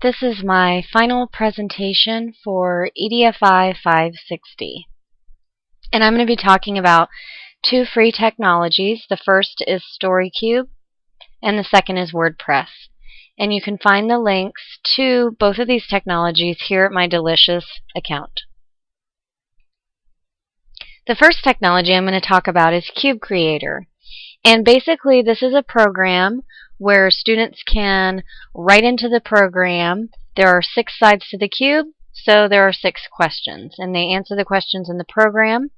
This is my final presentation for EDFI 560. And I'm going to be talking about two free technologies. The first is StoryCube and the second is WordPress. And you can find the links to both of these technologies here at my Delicious account. The first technology I'm going to talk about is Cube Creator. And basically this is a program where students can write into the program. There are 6 sides to the cube, so there are 6 questions. And they answer the questions in the program.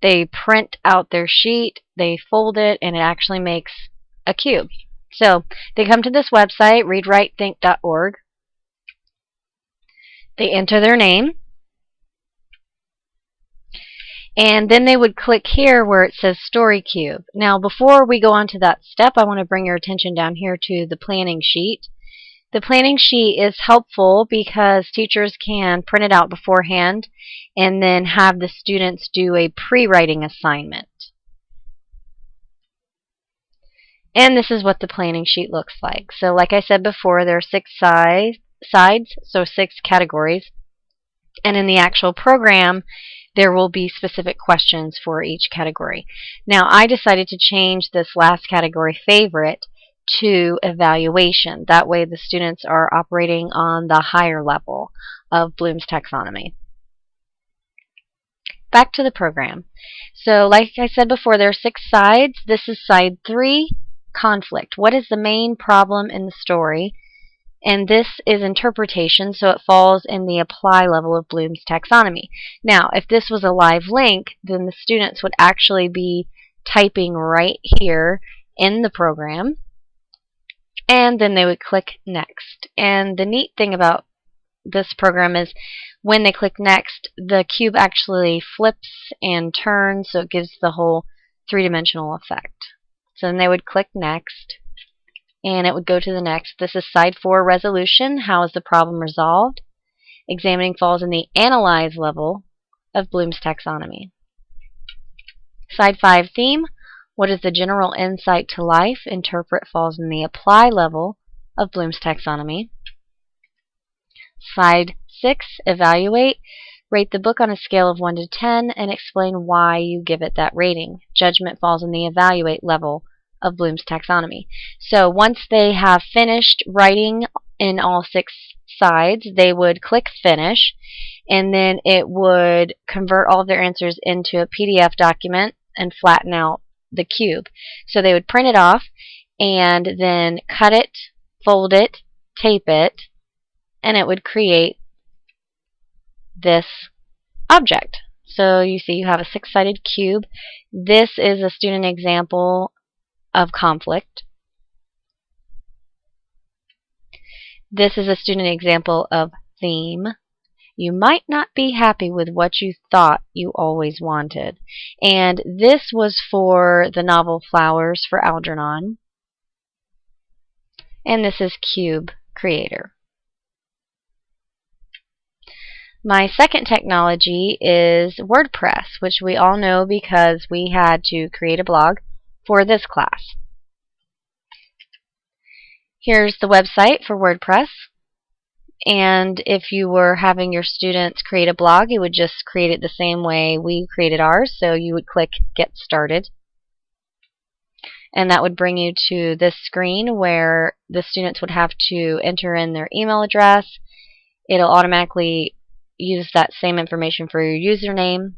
They print out their sheet, they fold it, and it actually makes a cube. So they come to this website, readwritethink.org. They enter their name. And then they would click here where it says StoryCube. Now before we go on to that step, I want to bring your attention down here to the planning sheet. The planning sheet is helpful because teachers can print it out beforehand and then have the students do a pre-writing assignment. And this is what the planning sheet looks like. So like I said before, there are 6 sides, so 6 categories. And in the actual program, there will be specific questions for each category. Now, I decided to change this last category, favorite, to evaluation. That way the students are operating on the higher level of Bloom's taxonomy. Back to the program. So like I said before, there are 6 sides. This is side 3, conflict. What is the main problem in the story? And this is interpretation, so it falls in the apply level of Bloom's taxonomy. Now, if this was a live link, then the students would actually be typing right here in the program, and then they would click next. And the neat thing about this program is when they click next, the cube actually flips and turns, so it gives the whole 3-dimensional effect. So then they would click next, and it would go to the next. This is side 4, resolution. How is the problem resolved? Examining falls in the analyze level of Bloom's taxonomy. Side 5, theme. What is the general insight to life? Interpret falls in the apply level of Bloom's taxonomy. Side 6, evaluate. Rate the book on a scale of 1 to 10 and explain why you give it that rating. Judgment falls in the evaluate level of Bloom's taxonomy. So once they have finished writing in all 6 sides, they would click finish, and then it would convert all of their answers into a PDF document and flatten out the cube. So they would print it off and then cut it, fold it, tape it, and it would create this object. So you see you have a 6-sided cube. This is a student example of conflict. This is a student example of theme. You might not be happy with what you thought you always wanted. And this was for the novel Flowers for Algernon. And this is Cube Creator. My second technology is WordPress, which we all know because we had to create a blog for this class. Here's the website for WordPress, and if you were having your students create a blog, you would just create it the same way we created ours. So you would click Get Started, and that would bring you to this screen where the students would have to enter in their email address. It'll automatically use that same information for your username.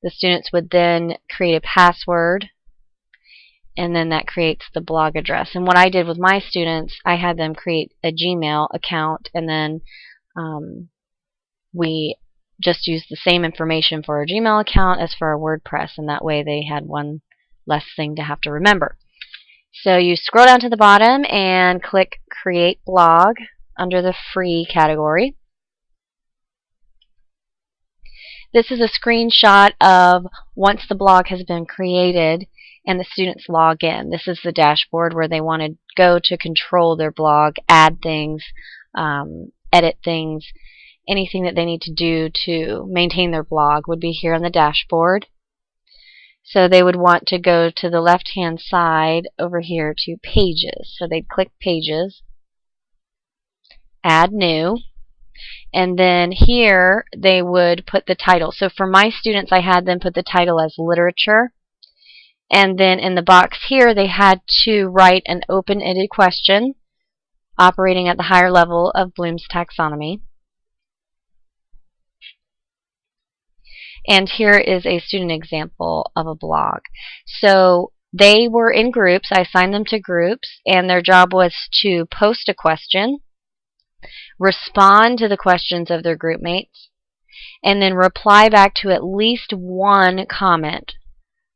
The students would then create a password, and then that creates the blog address. And what I did with my students, I had them create a Gmail account, and then we just used the same information for our Gmail account as for our WordPress, and that way they had one less thing to have to remember. So you scroll down to the bottom and click Create Blog under the free category. This is a screenshot of once the blog has been created and the students log in. This is the dashboard where they want to go to control their blog, add things, edit things, anything that they need to do to maintain their blog would be here on the dashboard. So they would want to go to the left-hand side over here to Pages. So they'd click Pages, add new, and then here they would put the title. So for my students, I had them put the title as literature, and then in the box here they had to write an open-ended question operating at the higher level of Bloom's taxonomy. And here is a student example of a blog. So they were in groups. I assigned them to groups, and their job was to post a question, respond to the questions of their group mates, and then reply back to at least one comment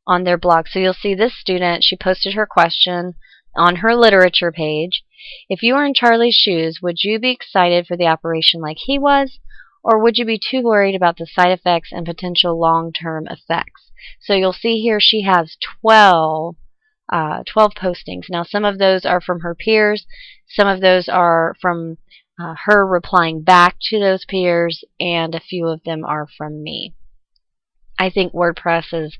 on their blog. So you'll see this student, she posted her question on her literature page. If you were in Charlie's shoes, would you be excited for the operation like he was, or would you be too worried about the side effects and potential long-term effects? So you'll see here she has 12 postings. Now some of those are from her peers, some of those are from her replying back to those peers, and a few of them are from me. I think WordPress is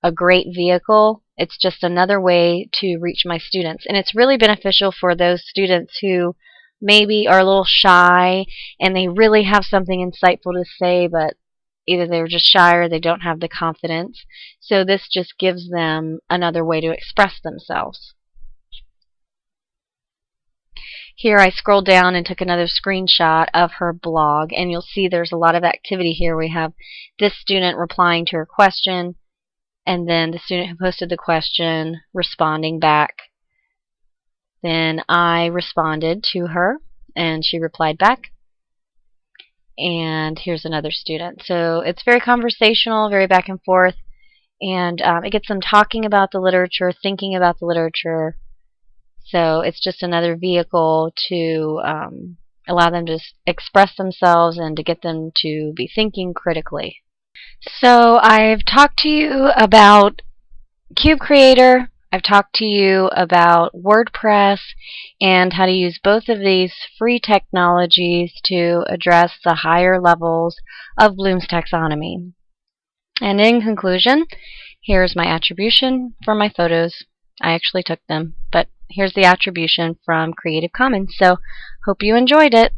a great vehicle. It's just another way to reach my students, and it's really beneficial for those students who maybe are a little shy and they really have something insightful to say, but either they're just shy or they don't have the confidence. So this just gives them another way to express themselves. Here I scrolled down and took another screenshot of her blog, and you'll see there's a lot of activity here. We have this student replying to her question, and then the student who posted the question responding back. Then I responded to her, and she replied back. And here's another student. So it's very conversational, very back and forth, and it gets them talking about the literature, thinking about the literature. So it's just another vehicle to allow them to express themselves and to get them to be thinking critically. So I've talked to you about Cube Creator, I've talked to you about WordPress and how to use both of these free technologies to address the higher levels of Bloom's taxonomy. And in conclusion, here's my attribution for my photos. I actually took them, but here's the attribution from Creative Commons. So hope you enjoyed it.